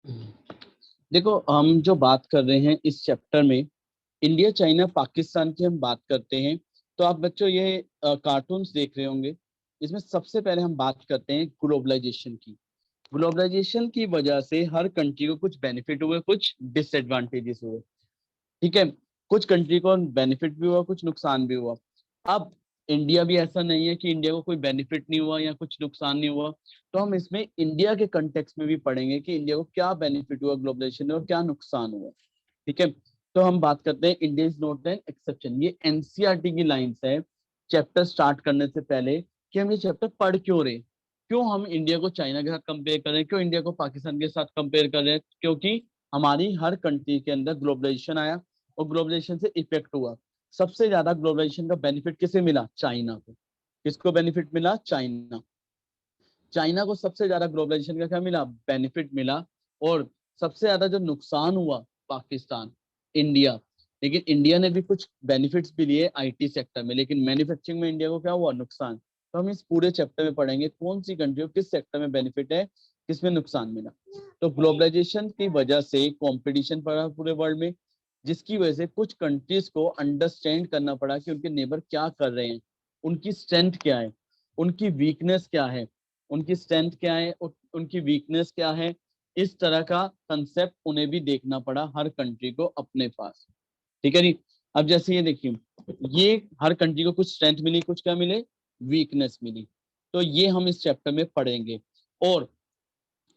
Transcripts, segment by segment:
देखो, हम जो बात कर रहे हैं इस चैप्टर में, इंडिया चाइना पाकिस्तान की हम बात करते हैं। तो आप बच्चों ये कार्टून्स देख रहे होंगे। इसमें सबसे पहले हम बात करते हैं ग्लोबलाइजेशन की। ग्लोबलाइजेशन की वजह से हर कंट्री को कुछ बेनिफिट हुए, कुछ डिसएडवांटेजेस हुए। ठीक है, कुछ कंट्री को बेनिफिट भी हुआ, कुछ नुकसान भी हुआ। अब इंडिया भी ऐसा नहीं है कि इंडिया को कोई बेनिफिट नहीं हुआ या कुछ नुकसान नहीं हुआ। तो हम इसमें इंडिया के कंटेक्स्ट में भी पढ़ेंगे कि इंडिया को क्या बेनिफिट हुआ ग्लोबलाइजेशन में और क्या नुकसान हुआ। ठीक है, तो हम बात करते हैं India is not an exception. ये एनसीईआरटी की लाइंस है चैप्टर स्टार्ट करने से पहले, कि हम ये चैप्टर पढ़ क्यों रहे, क्यों हम इंडिया को चाइना के साथ कंपेयर कर रहे हैं, क्यों इंडिया को पाकिस्तान के साथ कंपेयर कर रहे हैं। क्योंकि हमारी हर कंट्री के अंदर ग्लोबलाइजेशन आया और ग्लोबलाइजेशन से इफेक्ट हुआ। सबसे ज्यादा ग्लोबलाइजेशन का बेनिफिट किसे मिला? चाइना को। किसको बेनिफिट मिला? चाइना। चाइना को सबसे ज्यादा ग्लोबलाइजेशन का क्या मिला? बेनिफिट मिला। और सबसे ज्यादा जो नुकसान हुआ, पाकिस्तान, इंडिया। लेकिन इंडिया ने भी कुछ बेनिफिट्स भी लिए आईटी सेक्टर में, लेकिन मैन्युफैक्चरिंग में इंडिया को क्या हुआ? नुकसान। तो हम इस पूरे चैप्टर में पढ़ेंगे कौन सी कंट्री को किस सेक्टर में बेनिफिट है, किसमें नुकसान मिला। तो ग्लोबलाइजेशन की वजह से कंपटीशन बढ़ा पूरे वर्ल्ड में, जिसकी वजह से कुछ कंट्रीज को अंडरस्टैंड करना पड़ा कि उनके नेबर क्या कर रहे हैं, उनकी स्ट्रेंथ क्या है, उनकी वीकनेस क्या है, उनकी स्ट्रेंथ क्या है, उनकी वीकनेस क्या है। इस तरह का कंसेप्ट उन्हें भी देखना पड़ा हर कंट्री को अपने पास। ठीक है जी। अब जैसे ये देखिए, ये हर कंट्री को कुछ स्ट्रेंथ मिली, कुछ क्या मिले? वीकनेस मिली। तो ये हम इस चैप्टर में पढ़ेंगे। और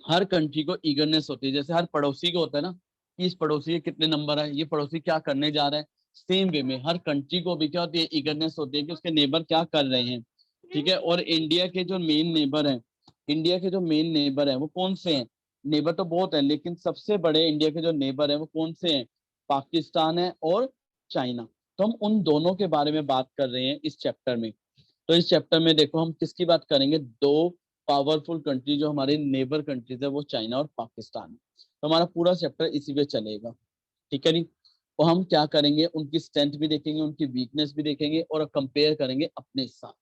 हर कंट्री को ईगरनेस होती है, जैसे हर पड़ोसी को होता है ना कि इस पड़ोसी के कितने नंबर है, ये पड़ोसी क्या करने जा रहा है। सेम वे में हर कंट्री को भी क्या होती है? ईगरनेस होती है कि उसके नेबर क्या कर रहे हैं। ठीक है, और इंडिया के जो मेन नेबर हैं, इंडिया के जो मेन नेबर हैं वो कौन से हैं? नेबर तो बहुत है, लेकिन सबसे बड़े इंडिया के जो नेबर हैं वो कौन से हैं? पाकिस्तान है और चाइना। तो हम उन दोनों के बारे में बात कर रहे हैं इस चैप्टर में। तो इस चैप्टर में देखो हम किसकी बात करेंगे? दो पावरफुल कंट्री जो हमारे नेबर कंट्रीज है, वो चाइना और पाकिस्तान है। तो हमारा पूरा चैप्टर इसी पे चलेगा। ठीक है जी। तो हम क्या करेंगे? उनकी स्ट्रेंथ भी देखेंगे, उनकी वीकनेस भी देखेंगे और कंपेयर करेंगे अपने साथ।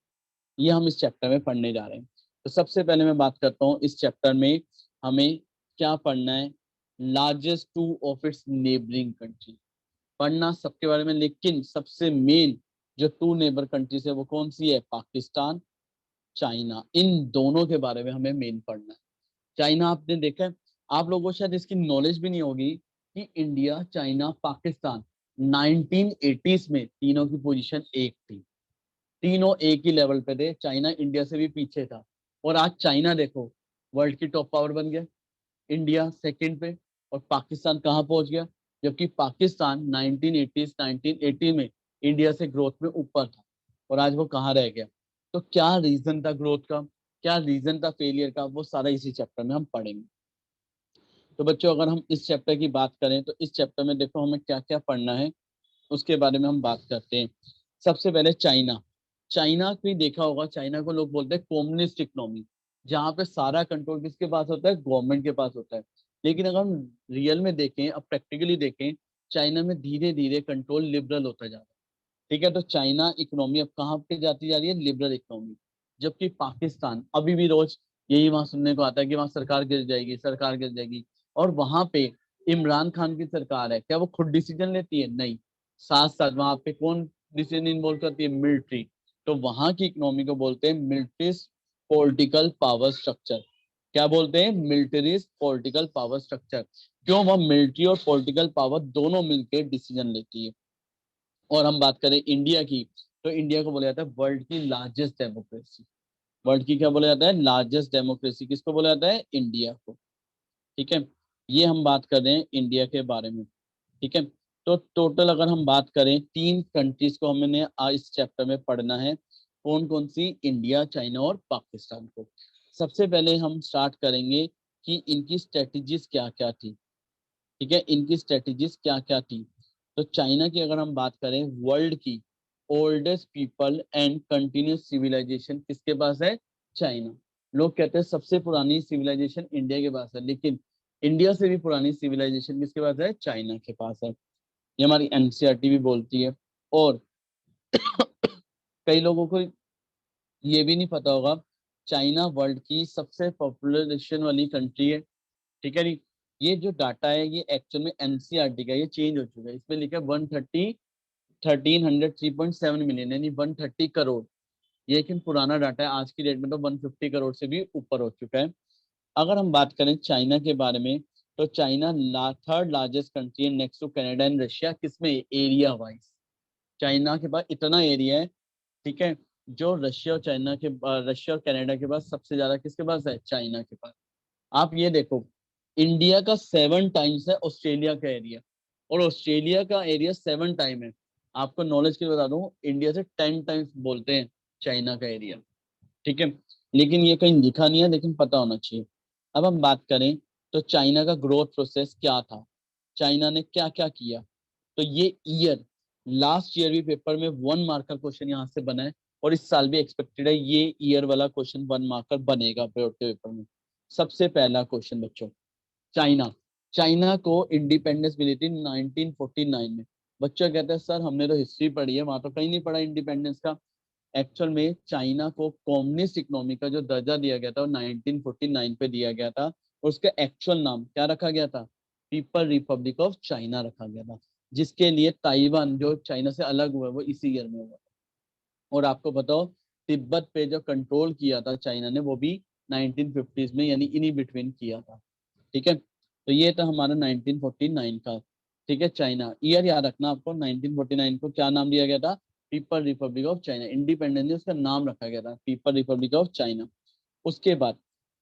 ये हम इस चैप्टर में पढ़ने जा रहे हैं। तो सबसे पहले मैं बात करता हूँ इस चैप्टर में हमें क्या पढ़ना है। Largest two of its neighbouring country पढ़ना सबके बारे में, लेकिन सबसे मेन जो टू नेबर कंट्रीज है वो कौन सी है? पाकिस्तान, चाइना। इन दोनों के बारे में हमें मेन पढ़ना है। चाइना आपने देखा है, आप लोगों को शायद इसकी नॉलेज भी नहीं होगी कि इंडिया, चाइना, पाकिस्तान 1980s में तीनों की पोजीशन एक थी। तीनों एक ही लेवल पे थे, चाइना इंडिया से भी पीछे था। और आज चाइना देखो वर्ल्ड की टॉप पावर बन गया, इंडिया सेकंड पे, और पाकिस्तान कहाँ पहुंच गया? जबकि पाकिस्तान 1980 में इंडिया से ग्रोथ में ऊपर था, और आज वो कहाँ रह गया? तो क्या रीजन था ग्रोथ का, क्या रीजन था फेलियर का, वो सारा इसी चैप्टर में हम पढ़ेंगे। तो बच्चों, अगर हम इस चैप्टर की बात करें तो इस चैप्टर में देखो हमें क्या क्या पढ़ना है, उसके बारे में हम बात करते हैं। सबसे पहले चाइना। चाइना भी देखा होगा, चाइना को लोग बोलते हैं कम्युनिस्ट इकोनॉमी, जहाँ पे सारा कंट्रोल किसके पास होता है? गवर्नमेंट के पास होता है। लेकिन अगर हम रियल में देखें, अब प्रैक्टिकली देखें, चाइना में धीरे धीरे कंट्रोल लिबरल होता जा रहा है। ठीक है, तो चाइना इकोनॉमी अब कहाँ पे जाती जा रही है? Liberal economy. जबकि पाकिस्तान अभी भी रोज यही वहां सुनने को आता है कि वहां सरकार गिर जाएगी, सरकार गिर जाएगी। और वहां पे इमरान खान की सरकार है, क्या वो खुद डिसीजन लेती है? नहीं। साथ साथ वहां पे कौन डिसीजन इन्वॉल्व करती है? मिलिट्री। तो वहां की इकोनॉमी को बोलते हैं मिलिट्री पॉलिटिकल पावर स्ट्रक्चर। क्या बोलते हैं? Military political power structure. क्यों? वह मिलिट्री और पॉलिटिकल पावर दोनों मिलकर डिसीजन लेती है। और हम बात करें इंडिया की, तो इंडिया को बोला जाता है वर्ल्ड की लार्जेस्ट डेमोक्रेसी। वर्ल्ड की क्या बोला जाता है? Largest democracy. किसको बोला जाता है? इंडिया को। ठीक है, ये हम बात कर रहे हैं इंडिया के बारे में। ठीक है, तो टोटल अगर हम बात करें, तीन कंट्रीज को हमने आज इस चैप्टर में पढ़ना है। कौन कौन सी? इंडिया, चाइना और पाकिस्तान को। सबसे पहले हम स्टार्ट करेंगे कि इनकी स्ट्रेटजीज क्या क्या थी। ठीक है, इनकी स्ट्रेटजीज क्या क्या थी। तो चाइना की अगर हम बात करें, वर्ल्ड की oldest people and continuous civilisation किसके पास है? चाइना। लोग कहते हैं सबसे पुरानी सिविलाइजेशन इंडिया के पास है, लेकिन इंडिया से भी पुरानी सिविलाइजेशन किसके पास है? चाइना के पास है। ये हमारी एनसीईआरटी भी बोलती है। और कई लोगों को ये भी नहीं पता होगा, चाइना वर्ल्ड की सबसे पॉपुलेशन वाली कंट्री है। ठीक है जी। ये जो डाटा है ये एक्चुअल में एनसीईआरटी का, ये चेंज हो चुका है। इसमें लिखा है 1303.7 मिलियन, यानी 130 करोड़। ये लेकिन पुराना डाटा है, आज की डेट में तो 150 करोड़ से भी ऊपर हो चुका है। अगर हम बात करें चाइना के बारे में, तो चाइना थर्ड लार्जेस्ट कंट्री है next to Canada and Russia. किसमें? एरिया वाइज चाइना के पास इतना एरिया है, ठीक है, जो रशिया और चाइना के रशिया और कनाडा के पास सबसे ज्यादा किसके पास है? चाइना के पास। आप ये देखो, इंडिया का 7 टाइम्स है ऑस्ट्रेलिया का एरिया, और ऑस्ट्रेलिया का एरिया 7 टाइम है। आपको नॉलेज के लिए बता दूं, इंडिया से 10 टाइम्स बोलते हैं चाइना का एरिया, ठीक है। लेकिन ये कहीं लिखा नहीं है, लेकिन पता होना चाहिए। अब हम बात करें तो चाइना का ग्रोथ प्रोसेस क्या था, चाइना ने क्या क्या किया। तो ये ईयर, लास्ट ईयर भी पेपर में 1 मार्क का क्वेश्चन यहाँ से बना है, और इस साल भी एक्सपेक्टेड है ये ईयर वाला क्वेश्चन 1 मार्क का बनेगा बोर्ड के पेपर में। सबसे पहला क्वेश्चन बच्चों, चाइना, चाइना को इंडिपेंडेंस मिली थी 1949 में। बच्चा कहते हैं सर हमने तो हिस्ट्री पढ़ी है, वहां तो कहीं नहीं पढ़ा इंडिपेंडेंस का। एक्चुअल में चाइना को कम्युनिस्ट इकोनॉमी का जो दर्जा दिया गया था वो 1949 पे दिया गया था, और उसका एक्चुअल नाम क्या रखा गया था? पीपल रिपब्लिक ऑफ चाइना रखा गया था, जिसके लिए ताइवान जो चाइना से अलग हुआ वो इसी ईयर में हुआ। और आपको बताओ, तिब्बत पे जो कंट्रोल किया था चाइना ने वो भी 1950s में, यानी इन्हीं बिटवीन किया था, ठीक है। तो ये था हमारा 1949 का, ठीक है। चाइना ईयर याद रखना आपको, 1949 को क्या नाम दिया गया था? People Republic of China. Independence उसका नाम रखा गया था पीपल रिपब्लिक ऑफ चाइना। उसके बाद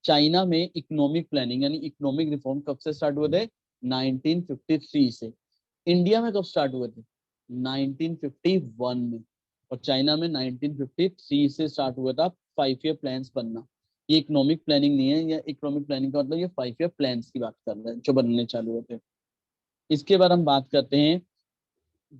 चाइना में इकोनॉमिक प्लानिंग यानी इकोनॉमिक रिफॉर्म कब से स्टार्ट हुए थे? 1953 से। इंडिया में कब स्टार्ट हुए थे? 1951 में। और चाइना में 1953 से स्टार्ट हुआ था 5 ईयर प्लान्स बनना। ये इकोनॉमिक प्लानिंग नहीं है, या इकोनॉमिक प्लानिंग का मतलब ये 5 ईयर प्लान्स की बात कर रहे हैं जो बनने चालू होते हैं। इसके बाद हम बात करते हैं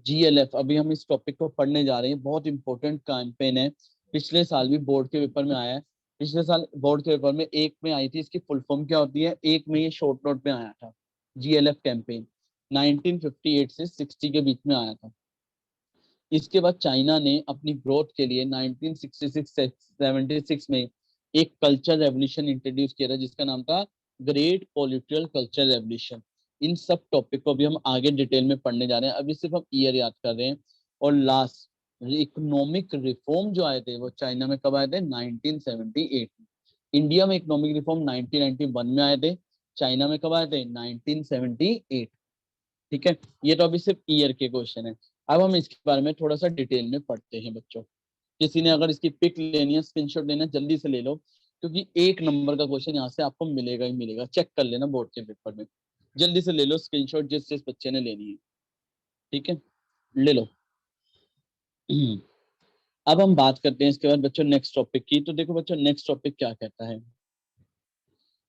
जीएलएफ। अभी हम इस टॉपिक को पढ़ने जा रहे हैं, बहुत इंपॉर्टेंट कैंपेन है। पिछले साल भी बोर्ड के पेपर में आया है। पिछले साल बोर्ड के पेपर में एक में आई थी, इसकी फुल फॉर्म क्या होती है, एक में ये शॉर्ट नोट में आया था। जीएलएफ कैंपेन 1958 से 60 के बीच में आया था। इसके बाद चाइना ने अपनी ग्रोथ के लिए 1966-76 में एक कल्चर रेवोल्यूशन इंट्रोड्यूस किया था, जिसका नाम था ग्रेट पॉलिटिकल कल्चर रेवोल्यूशन। इन सब टॉपिक को भी हम आगे डिटेल में पढ़ने जा रहे हैं, अभी सिर्फ हम ईयर याद कर रहे हैं। और लास्ट इकोनॉमिक रिफॉर्म जो आए थे वो चाइना में कब आए थे? 1978 में। इंडिया में इकोनॉमिक रिफॉर्म 1991 में आए थे, चाइना में कब आए थे? 1978, ठीक है। ये तो अभी सिर्फ ईयर के क्वेश्चन है। अब हम इसके बारे में थोड़ा सा डिटेल में पढ़ते हैं बच्चों। किसी ने अगर इसकी पिक लेनी है, स्क्रीनशॉट लेना है, जल्दी से ले लो, क्योंकि 1 नंबर का क्वेश्चन यहाँ से आपको मिलेगा ही मिलेगा। चेक कर लेना बोर्ड के पेपर में, जल्दी से ले लो स्क्रीनशॉट जिस जिस बच्चे ने लेनी है, ठीक है, ले लो। अब हम बात करते हैं इसके बाद बच्चों नेक्स्ट टॉपिक की। तो देखो बच्चों नेक्स्ट टॉपिक क्या कहता है,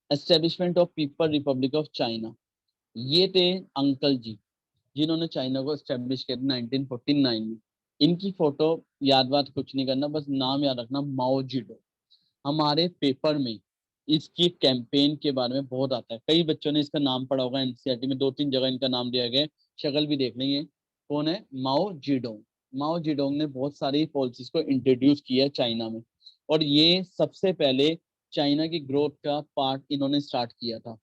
establishment of people Republic of China. ये थे अंकल जी जिन्होंने चाइना को स्टेब्लिश किया था 1949 में। इनकी फोटो याद बात कुछ नहीं करना, बस नाम याद रखना, माओ जिडो। हमारे पेपर में इसकी कैंपेन के बारे में बहुत आता है, कई बच्चों ने इसका नाम पढ़ा होगा, एनसीईआरटी में 2-3 जगह इनका नाम दिया गया है। शक्ल भी देख लेंगे, कौन है? माओ जिडोंग। माओ जिडोंग ने बहुत सारी पॉलिसीज को इंट्रोड्यूस किया है चाइना में, और ये सबसे पहले चाइना की ग्रोथ का पार्ट इन्होंने स्टार्ट किया था।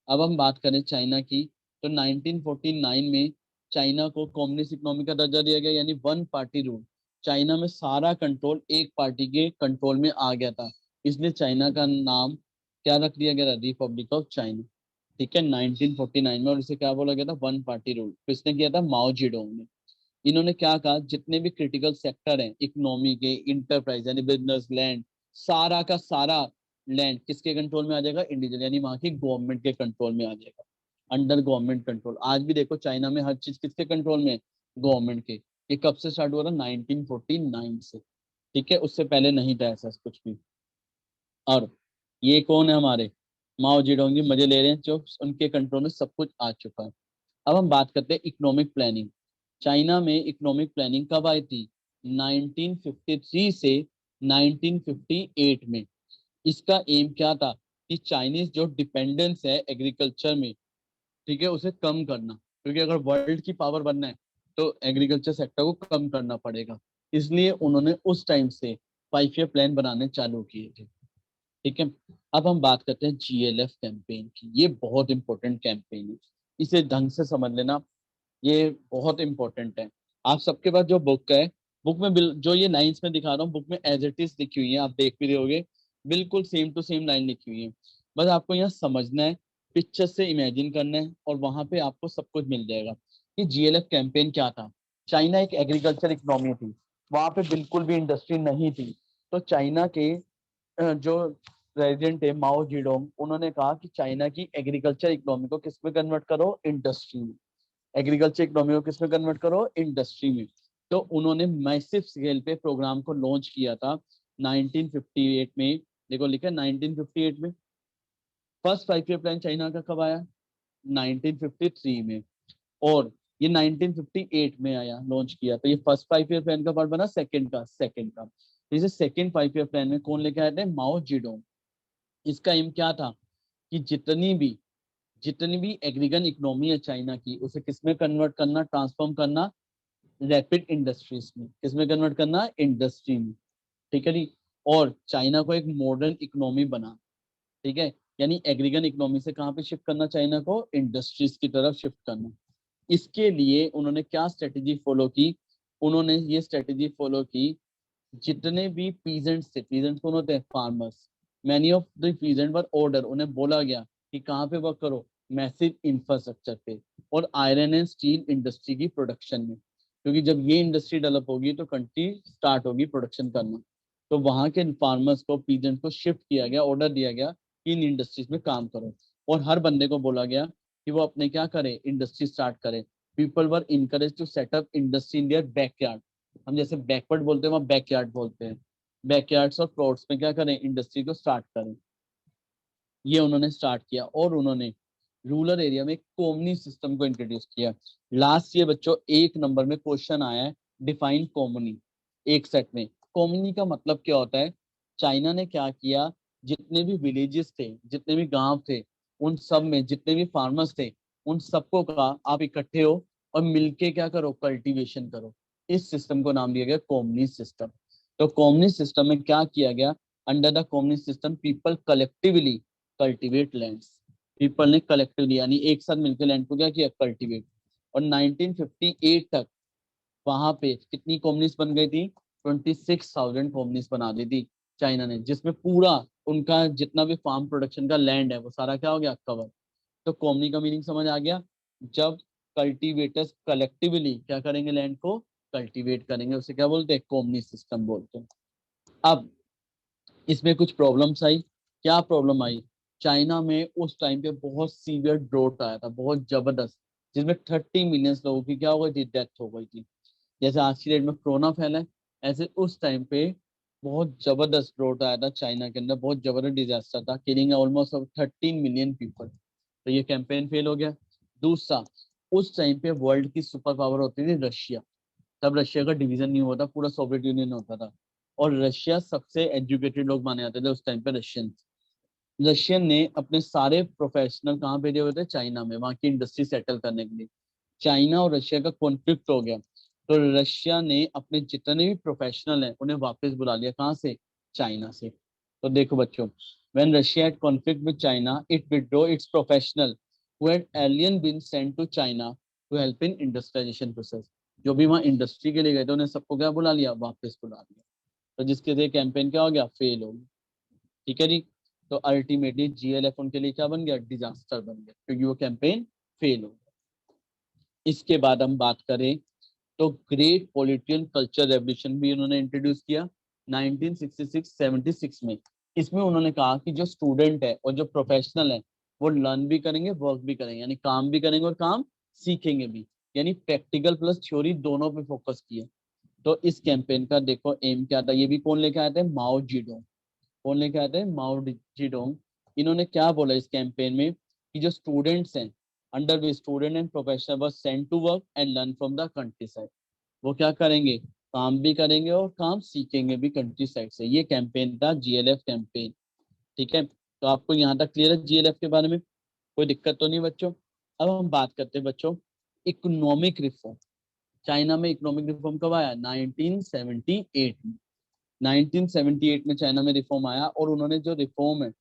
अब हम बात करें चाइना की, तो 1949 में चाइना को कम्युनिस्ट इकोनॉमी का दर्जा दिया गया, यानी वन पार्टी रूल। चाइना में सारा कंट्रोल एक पार्टी के कंट्रोल में आ गया था, इसलिए चाइना का नाम क्या रख दिया गया था? रिपब्लिक ऑफ चाइना, ठीक है, 1949 में। और इसे क्या बोला गया था? One party rule. किसने किया था? माओ जेडोंग ने। इन्होंने क्या कहा, जितने भी क्रिटिकल सेक्टर हैं इकोनॉमी के, इंटरप्राइज यानी बिजनेस, लैंड, सारा का सारा लैंड किसके कंट्रोल में आ जाएगा? इंडिविजुअल, यानी वहां की गवर्नमेंट के कंट्रोल में आ जाएगा, अंडर गवर्नमेंट कंट्रोल। आज भी देखो चाइना में हर चीज किसके कंट्रोल में? गवर्नमेंट के। ये कब से स्टार्ट हुआ था? 1949 से, ठीक है, उससे पहले नहीं था ऐसा कुछ भी। और ये कौन है हमारे? माओ जेडोंग जी, मजे ले रहे हैं, जो उनके कंट्रोल में सब कुछ आ चुका है। अब हम बात करते हैं इकोनॉमिक प्लानिंग। चाइना में इकोनॉमिक प्लानिंग कब आई थी? 1953 से 1958 में। इसका एम क्या था कि चाइनीज जो डिपेंडेंस है एग्रीकल्चर में, ठीक है, उसे कम करना, क्योंकि अगर वर्ल्ड की पावर बनना है तो एग्रीकल्चर सेक्टर को कम करना पड़ेगा। इसलिए उन्होंने उस टाइम से 5 ईयर प्लान बनाने चालू किए थे। ठीक है। अब हम बात करते हैं GLF कैंपेन की। ये बहुत इंपॉर्टेंट कैंपेन है, इसे ढंग से समझ लेना, ये बहुत इंपॉर्टेंट है। आप सबके पास जो बुक है, बुक में जो ये लाइंस में दिखा रहा हूँ, बुक में एज इट इज लिखी हुई है, आप देख भी रहे होगे, बिल्कुल सेम टू सेम लाइन लिखी हुई है। बस आपको यहाँ समझना है, पिक्चर से इमेजिन करना है, और वहां पे आपको सब कुछ मिल जाएगा कि GLF कैंपेन क्या था। चाइना एक एग्रीकल्चर इकोनॉमी थी, वहां पे बिल्कुल भी इंडस्ट्री नहीं थी। तो चाइना के जो प्रेसिडेंट है माओ जेडोंग, उन्होंने कहा कि चाइना की एग्रीकल्चर इकोनॉमी को किस में कन्वर्ट करो, इंडस्ट्री में। एग्रीकल्चर इकोनॉमी को किस में कन्वर्ट करो, इंडस्ट्री में। तो उन्होंने मैसिव स्केल पे प्रोग्राम को लॉन्च किया था 1958 में। देखो लिखा है 1958 में। फर्स्ट 5 ईयर प्लान चाइना का कब आया, 1953 में। और ये 1958 में आया, लॉन्च किया। तो ये फर्स्ट 5 ईयर प्लान का पार्ट बना, सेकंड का। तो इसे सेकंड 5 ईयर प्लान में कौन लेके आए थे, माओ जेडोंग। इसका एम क्या था कि जितनी भी एग्रीगन इकोनॉमी है चाइना की, उसे किसमें कन्वर्ट करना, ट्रांसफॉर्म करना, रैपिड इंडस्ट्रीज में। किसमें कन्वर्ट करना, इंडस्ट्री में। ठीक है जी। और चाइना को एक मॉडर्न इकोनॉमी बना। ठीक है, यानी एग्रीगन इकोनॉमी से कहाँ पे शिफ्ट करना, चाइना को इंडस्ट्रीज की तरफ शिफ्ट करना। इसके लिए उन्होंने क्या स्ट्रेटेजी फॉलो की, उन्होंने ये स्ट्रेटेजी फॉलो की, जितने भी पीजेंट्स थे, पीजेंट्स कौन होते हैं, farmers. Many of the peasant were order, उन्हें बोला गया कि कहाँ पे वर्क करो, मैसिव इंफ्रास्ट्रक्चर पे, और आयरन एंड स्टील इंडस्ट्री की प्रोडक्शन में। क्योंकि जब ये इंडस्ट्री डेवलप होगी तो कंट्री स्टार्ट होगी प्रोडक्शन करना। तो वहां के फार्मर्स को, पीजेंट को शिफ्ट किया गया, ऑर्डर दिया गया कि इन इंडस्ट्रीज में काम करो। और हर बंदे को बोला गया कि वो अपने क्या करे, इंडस्ट्री स्टार्ट करे। People were encourage to set up industry in their backyard. हम जैसे बैकवर्ड बोलते हैं, वहाँ बैकयार्ड बोलते हैं। बैकयार्ड्स और प्लॉट्स में क्या करें, इंडस्ट्री को स्टार्ट करें। ये उन्होंने स्टार्ट किया। और उन्होंने रूरल एरिया में कॉमनी सिस्टम को इंट्रोड्यूस किया। लास्ट ईयर बच्चों 1 नंबर में क्वेश्चन आया है, डिफाइन कॉमनी, एक सेट में। कॉमनी का मतलब क्या होता है, चाइना ने क्या किया, जितने भी विलेजेस थे, जितने भी गांव थे, उन सब में जितने भी फार्मर्स थे, उन सबको कहा आप इकट्ठे हो और मिलके क्या करो, कल्टीवेशन करो। इस सिस्टम को नाम दिया गया कॉमनी सिस्टम। तो कॉमनी सिस्टम में क्या किया गया, under the commune system people collectively cultivate lands. People ने कलेक्टिवली यानी एक साथ मिलकर लैंड को क्या किया, कल्टीवेट। और 1958 तक वहां पे कितनी कॉमनीज बन गई थी, 26,000 कॉमनीज बना दी थी चाइना ने, जिसमें पूरा उनका जितना भी फार्म प्रोडक्शन का लैंड है वो सारा क्या हो गया, कवर। तो कॉमनी का मीनिंग समझ आ गया, जब कल्टीवेटर्स कलेक्टिवली क्या करेंगे, लैंड को कल्टीवेट करेंगे, उसे क्या बोलते हैं, कॉमनी सिस्टम बोलते हैं। अब इसमें कुछ प्रॉब्लम्स आई। क्या प्रॉब्लम आई, चाइना में उस टाइम पे बहुत सीवियर ड्रोट आया था, बहुत जबरदस्त, जिसमें 30 मिलियन लोगों की क्या हो गई थी, डेथ हो गई थी। जैसे आज की डेट में कोरोना फैला है, ऐसे उस टाइम पे बहुत जबरदस्त ड्रोट आया था चाइना के अंदर, बहुत जबरदस्त डिजास्टर था, किलिंग ऑलमोस्ट 13 मिलियन पीपल। तो ये कैंपेन फेल हो गया। दूसरा, उस टाइम पे वर्ल्ड की सुपर पावर होती थी रशिया। तब रशिया का डिवीजन नहीं हुआ था, पूरा सोवियत यूनियन होता था। और रशिया सबसे एजुकेटेड लोग माने जाते थे उस टाइम पे, रशियन। रशियन ने अपने सारे प्रोफेशनल कहाँ भेजे हुए थे, चाइना में, वहां की इंडस्ट्री सेटल करने के लिए। चाइना और रशिया का कॉन्फ्लिक्ट हो गया, तो रशिया ने अपने जितने भी प्रोफेशनल हैं उन्हें वापस बुला लिया, कहाँ से, चाइना से। तो देखो बच्चों, when Russia had conflict with China, it withdrew its professional who had earlier been sent to China to help in industrialization process। जो भी वहाँ इंडस्ट्री के लिए गए थे उन्हें सबको क्या बुला लिया, वापस बुला लिया। तो जिसके लिए कैंपेन क्या हो गया, फेल हो गया। ठीक है जी। तो अल्टीमेटली GLF उनके लिए क्या बन गया, डिजास्टर बन गया, क्योंकि वो कैंपेन फेल हो गया। इसके बाद हम बात करें तो ग्रेट पॉलिटिकल कल्चर रेवोल्यूशन भी उन्होंने इंट्रोड्यूस किया 1966-76 में। इसमें उन्होंने कहा कि जो स्टूडेंट है और जो प्रोफेशनल है वो लर्न भी करेंगे, वर्क भी करेंगे, यानी काम भी करेंगे और काम सीखेंगे भी, यानी प्रैक्टिकल प्लस थ्योरी दोनों पे फोकस किया। तो इस कैंपेन का देखो एम क्या था, ये भी कौन लेके आए थे, माओ जीडोंग। कौन लेके आए थे, माओ जीडोंग। इन्होंने क्या बोला इस कैंपेन में कि जो स्टूडेंट्स हैं, under way student and professional was sent to work and learn from the countryside. वो क्या करेंगे, काम भी करेंगे और काम सीखेंगे भी कंट्री साइड से। ये कैंपेन था GLF कैंपेन। ठीक है, तो आपको यहाँ तक क्लियर है GLF के बारे में, कोई दिक्कत तो नहीं बच्चों। अब हम बात करते हैं बच्चों इकोनॉमिक रिफॉर्म। चाइना में इकोनॉमिक रिफॉर्म कब आया, 1978 में। 1978 में चाइना में रिफॉर्म आया और उन्होंने जो रिफॉर्म है,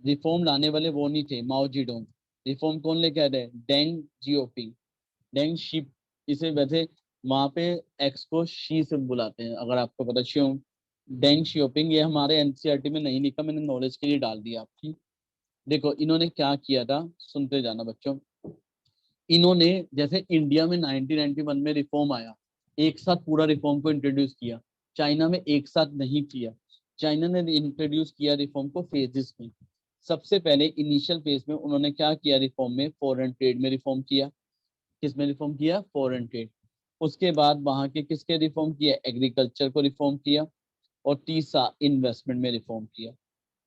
रिफॉर्म लाने वाले वो नहीं थे माओ जेडोंग, रिफॉर्म कौन लेके आए थे? डेंग जियोपिंग, डेंग शी, इसे वैसे वहां पे एक्स को शी से बुलाते हैं, अगर आपको पता, शियोंग, डेंग शियोपिंग। ये हमारे एनसीईआरटी में नहीं लिखा, मैंने नॉलेज के लिए डाल दिया आपकी। देखो इन्होंने क्या किया था, सुनते जाना बच्चों। इन्होंने जैसे इंडिया में 1991 में रिफॉर्म आया, एक साथ पूरा रिफॉर्म को इंट्रोड्यूस किया, चाइना में एक साथ नहीं किया। चाइना ने इंट्रोड्यूस किया रिफॉर्म को फेजेस में। सबसे पहले इनिशियल फेज में उन्होंने क्या किया, रिफॉर्म में फॉरेन ट्रेड में रिफॉर्म किया। किस में रिफॉर्म किया? Foreign trade. उसके बाद वहां के किसके रिफॉर्म किया? एग्रीकल्चर को रिफॉर्म किया। और तीसरा इन्वेस्टमेंट में रिफॉर्म किया।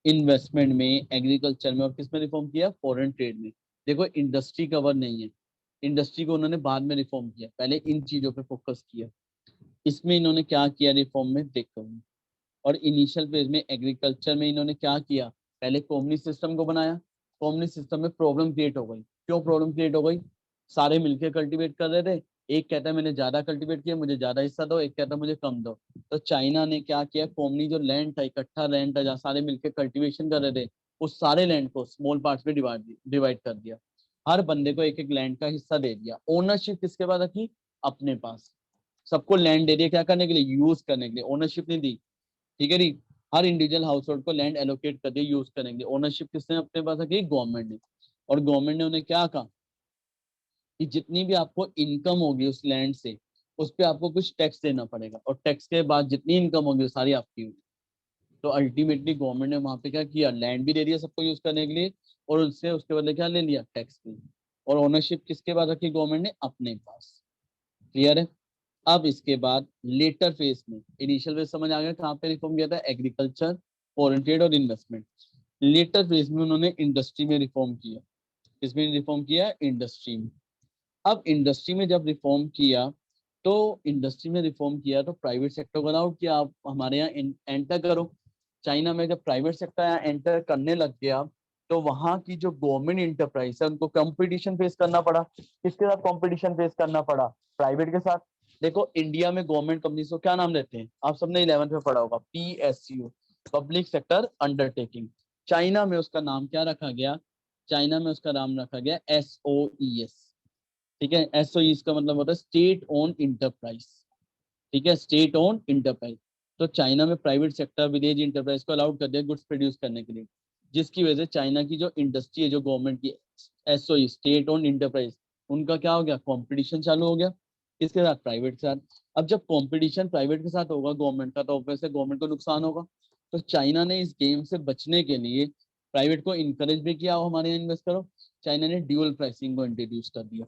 इन्वेस्टमेंट में, एग्रीकल्चर में और किस में रिफॉर्म किया? फॉरेन ट्रेड में। देखो इंडस्ट्री कवर नहीं है, इंडस्ट्री को उन्होंने बाद में रिफॉर्म किया, पहले इन चीजों पे फोकस किया। इसमें इन्होंने क्या किया रिफॉर्म में, देखो। और इनिशियल फेज में एग्रीकल्चर में इन्होंने क्या किया, पहले कॉम्युनिस्ट सिस्टम को बनाया। कॉम्युनिस्ट सिस्टम में प्रॉब्लम क्रिएट हो गई। क्यों प्रॉब्लम क्रिएट हो गई? सारे मिलकर कल्टीवेट कर रहे थे, एक कहता है मैंने ज्यादा कल्टीवेट किया मुझे ज्यादा हिस्सा दो, एक कहता है मुझे कम दो। तो चाइना ने क्या किया, कॉमनी जो लैंड था, इकट्ठा लैंड था जहाँ सारे मिलकर कल्टीवेशन कर रहे थे, उस सारे लैंड को स्मॉल पार्ट्स में डिवाइड कर दिया। हर बंदे को एक एक लैंड का हिस्सा दे दिया। ओनरशिप किसके पास रखी? अपने पास। सबको लैंड दे दिया, क्या करने के लिए? यूज करने के लिए, ओनरशिप नहीं दी। ठीक है जी। हर इंडिविजुअल हाउस होल्ड को लैंड एलोकेट कर दिया यूज करने के लिए। ओनरशिप किसने अपने पास रखी? गवर्नमेंट ने। और गवर्नमेंट ने उन्हें क्या कहा कि जितनी भी आपको इनकम होगी उस लैंड से, उस पर आपको कुछ टैक्स देना पड़ेगा, और टैक्स के बाद जितनी इनकम होगी वो सारी आपकी होगी। तो अल्टीमेटली गवर्नमेंट ने वहां पे क्या किया, लैंड भी दे दिया सबको यूज करने के लिए, और उससे उसके बदले क्या ले लिया? टैक्स भी। और ओनरशिप किसके पास रखी गवर्नमेंट ने? अपने पास। क्लियर है? अब इसके बाद लेटर फेज में, इनिशियल फेज समझ आ गया कहाँ पे रिफॉर्म किया था? एग्रीकल्चर, फॉरेन ट्रेड और इन्वेस्टमेंट। लेटर फेज में उन्होंने इंडस्ट्री में रिफॉर्म किया। किसमें रिफॉर्म किया? इंडस्ट्री में। अब इंडस्ट्री में जब रिफॉर्म किया, तो इंडस्ट्री में रिफॉर्म किया तो प्राइवेट सेक्टर को अलाउड किया, आप हमारे यहाँ एंटर करो। चाइना में जब प्राइवेट सेक्टर यहाँ एंटर करने लग गया, तो वहां की जो गवर्नमेंट इंटरप्राइज है उनको कंपटीशन फेस करना पड़ा। किसके साथ कंपटीशन फेस करना पड़ा? प्राइवेट के साथ। देखो इंडिया में गवर्नमेंट कंपनीज को क्या नाम देते हैं? आप सबने 11th में पढ़ा होगा, PSU, public sector undertaking. China में उसका नाम क्या रखा गया? चाइना में उसका नाम रखा गया SOES। ठीक है, SOES का मतलब होता है स्टेट ओन इंटरप्राइज। ठीक है, स्टेट ओन इंटरप्राइज। तो चाइना में प्राइवेट सेक्टर विदेश इंटरप्राइज को अलाउड कर दिया गुड्स प्रोड्यूस करने के लिए, जिसकी वजह से चाइना की जो इंडस्ट्री है, जो गवर्नमेंट की SOE, स्टेट ओन इंटरप्राइज, उनका क्या हो गया? कंपटीशन चालू हो गया। किसके साथ? प्राइवेट के साथ। अब जब कंपटीशन प्राइवेट के साथ होगा गवर्नमेंट का, तो ऑब्वियसली गवर्नमेंट को नुकसान होगा। तो चाइना ने इस गेम से बचने के लिए प्राइवेट को इनकरेज भी किया, हमारे यहाँ इन्वेस्ट करो। चाइना ने ड्यूअल प्राइसिंग को इंट्रोड्यूस कर दिया।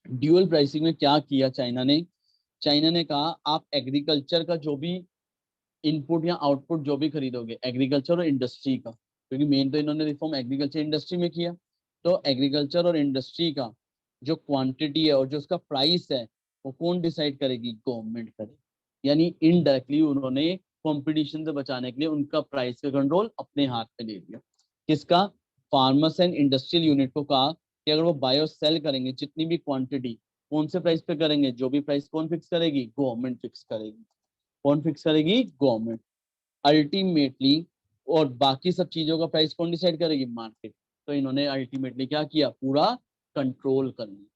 ड्यूअल प्राइसिंग में क्या किया चाइना ने? चाइना ने कहा आप एग्रीकल्चर का जो भी इनपुट या आउटपुट जो भी खरीदोगे, एग्रीकल्चर और इंडस्ट्री का, क्योंकि मेन तो इन्होंने रिफॉर्म एग्रीकल्चर इंडस्ट्री में किया, तो एग्रीकल्चर और इंडस्ट्री का जो क्वांटिटी है और जो उसका प्राइस है, वो कौन डिसाइड करेगी? गवर्नमेंट करेगी। यानी इनडायरेक्टली उन्होंने कंपटीशन से बचाने के लिए उनका प्राइस का कंट्रोल अपने हाथ में ले लिया। किसका? फार्मर्स एंड इंडस्ट्रियल यूनिट को कहा कि अगर वो बाय और सेल करेंगे जितनी भी क्वांटिटी, कौन से प्राइस पे करेंगे? जो भी प्राइस कौन फिक्स करेगी? गवर्नमेंट फिक्स करेगी। कौन फिक्स करेगी? गवर्नमेंट। अल्टीमेटली, और बाकी सब चीजों का प्राइस कौन डिसाइड करेगी? मार्केट। तो इन्होंने अल्टीमेटली क्या किया? पूरा कंट्रोल कर लिया।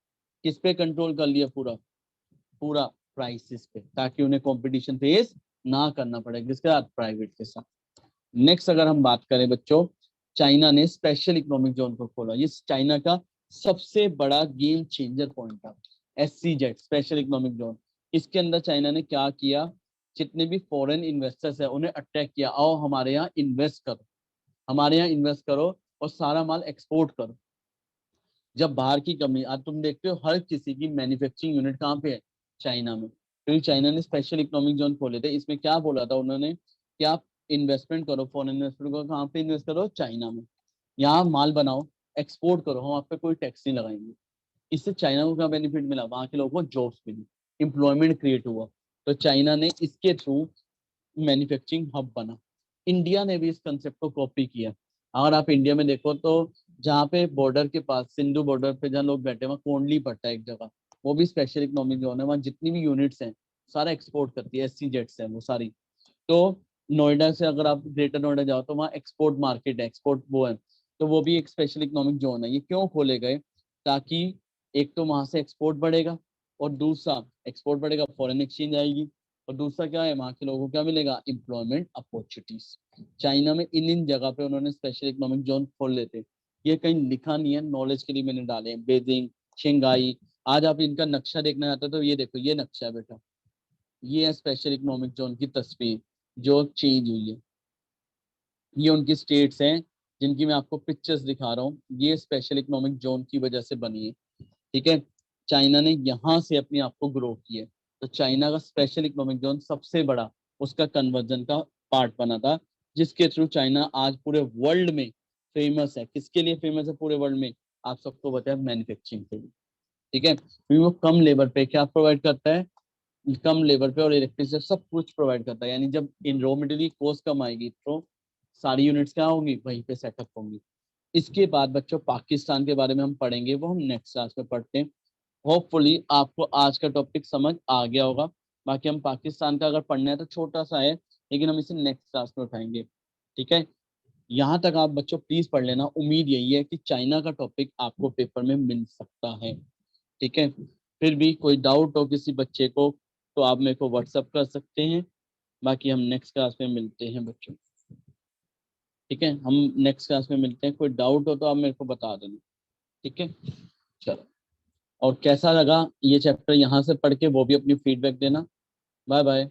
किस पे कंट्रोल कर लिया? पूरा पूरा प्राइसेस पे, ताकि उन्हें कंपटीशन फेस ना करना पड़े। किसके साथ? प्राइवेट के साथ। नेक्स्ट अगर हम बात करें बच्चों, चाइना ने स्पेशल इकोनॉमिक जोन को खोला। ये चाइना का सबसे बड़ा गेम चेंजर पॉइंट था, SCZ, स्पेशल इकोनॉमिक जोन। इसके अंदर चाइना ने क्या किया? जितने भी फॉरेन इन्वेस्टर्स है उन्हें अट्रैक्ट किया, आओ हमारे यहाँ इन्वेस्ट करो, हमारे यहाँ इन्वेस्ट करो और सारा माल एक्सपोर्ट करो। जब बाहर की कंपनी, आज तुम देखते हो हर किसी की मैन्युफैक्चरिंग यूनिट कहाँ पे है? चाइना में। क्योंकि चाइना ने स्पेशल इकोनॉमिक जोन खोले थे। इसमें क्या बोला था उन्होंने कि आप इन्वेस्टमेंट करो, फॉरेन इन्वेस्टमेंट करो, कहाँ पे इन्वेस्ट करो? चाइना में। यहाँ माल बनाओ, एक्सपोर्ट करो, हम आप पे कोई टैक्स नहीं लगाएंगे। इससे चाइना को क्या बेनिफिट मिला? वहां के लोगों को जॉब्स मिली, एम्प्लॉयमेंट क्रिएट हुआ। तो चाइना ने इसके थ्रू मैन्युफैक्चरिंग हब बना। इंडिया ने भी इस कंसेप्ट को कॉपी किया। अगर आप इंडिया में देखो तो जहाँ पे बॉर्डर के पास, सिंधु बॉर्डर पे जहाँ लोग बैठे, वहाँ कोंडली पड़ता है एक जगह, वो भी स्पेशल इकोनॉमिक जोन है। वहाँ जितनी भी यूनिट्स हैं सारा एक्सपोर्ट करती है, SCZ है वो सारी। तो नोएडा से अगर आप ग्रेटर नोएडा जाओ तो वहाँ एक्सपोर्ट मार्केट है, एक्सपोर्ट वो है, तो वो भी एक स्पेशल इकोनॉमिक जोन है। ये क्यों खोले गए? ताकि एक तो वहां से एक्सपोर्ट बढ़ेगा, और दूसरा एक्सपोर्ट बढ़ेगा, फॉरेन एक्सचेंज आएगी, और दूसरा क्या है, वहाँ के लोगों को क्या मिलेगा, एम्प्लॉयमेंट अपॉर्चुनिटीज। चाइना में इन इन जगह पे उन्होंने स्पेशल इकोनॉमिक जोन खोल लेते हैं। ये कहीं लिखा नहीं है, नॉलेज के लिए मैंने डाले हैं। Beijing, Shanghai. आज आप इनका नक्शा देखना चाहते हो तो ये देखो, ये नक्शा है बेटा, ये है स्पेशल इकोनॉमिक जोन की तस्वीर जो चेंज हुई है। ये उनकी स्टेट्स हैं जिनकी मैं आपको पिक्चर्स दिखा रहा हूँ, ये स्पेशल इकोनॉमिक जोन की वजह से बनी है। ठीक है, चाइना ने यहाँ से अपने आप को ग्रो किया। तो चाइना का स्पेशल इकोनॉमिक जोन सबसे बड़ा उसका कन्वर्जन का पार्ट बना था, जिसके थ्रू चाइना आज पूरे वर्ल्ड में फेमस है। किसके लिए फेमस है पूरे वर्ल्ड में? आप सबको पता है, मैन्युफैक्चरिंग के लिए। ठीक है, क्योंकि वो कम लेबर पे क्या प्रोवाइड करता है, कम लेबर पे और इलेक्ट्रिसिटी सब कुछ प्रोवाइड करता है। यानी जब इन रॉ मटेरियल की कॉस्ट कम आएगी तो सारी यूनिट्स क्या होंगी, वहीं पे सेटअप होंगी। इसके बाद बच्चों पाकिस्तान के बारे में हम पढ़ेंगे, वो हम नेक्स्ट क्लास में पढ़ते हैं। होपफुली आपको आज का टॉपिक समझ आ गया होगा। बाकी हम पाकिस्तान का अगर पढ़ना है तो छोटा सा है, लेकिन हम इसे नेक्स्ट क्लास में उठाएंगे। ठीक है, यहाँ तक आप बच्चों प्लीज पढ़ लेना। उम्मीद यही है कि चाइना का टॉपिक आपको पेपर में मिल सकता है। ठीक है, फिर भी कोई डाउट हो किसी बच्चे को तो आप मेरे को व्हाट्सअप कर सकते हैं। बाकी हम नेक्स्ट क्लास में मिलते हैं बच्चों। ठीक है, हम नेक्स्ट क्लास में मिलते हैं। कोई डाउट हो तो आप मेरे को बता देना। ठीक है, चलो। और कैसा लगा ये चैप्टर यहाँ से पढ़ के, वो भी अपनी फीडबैक देना। Bye bye.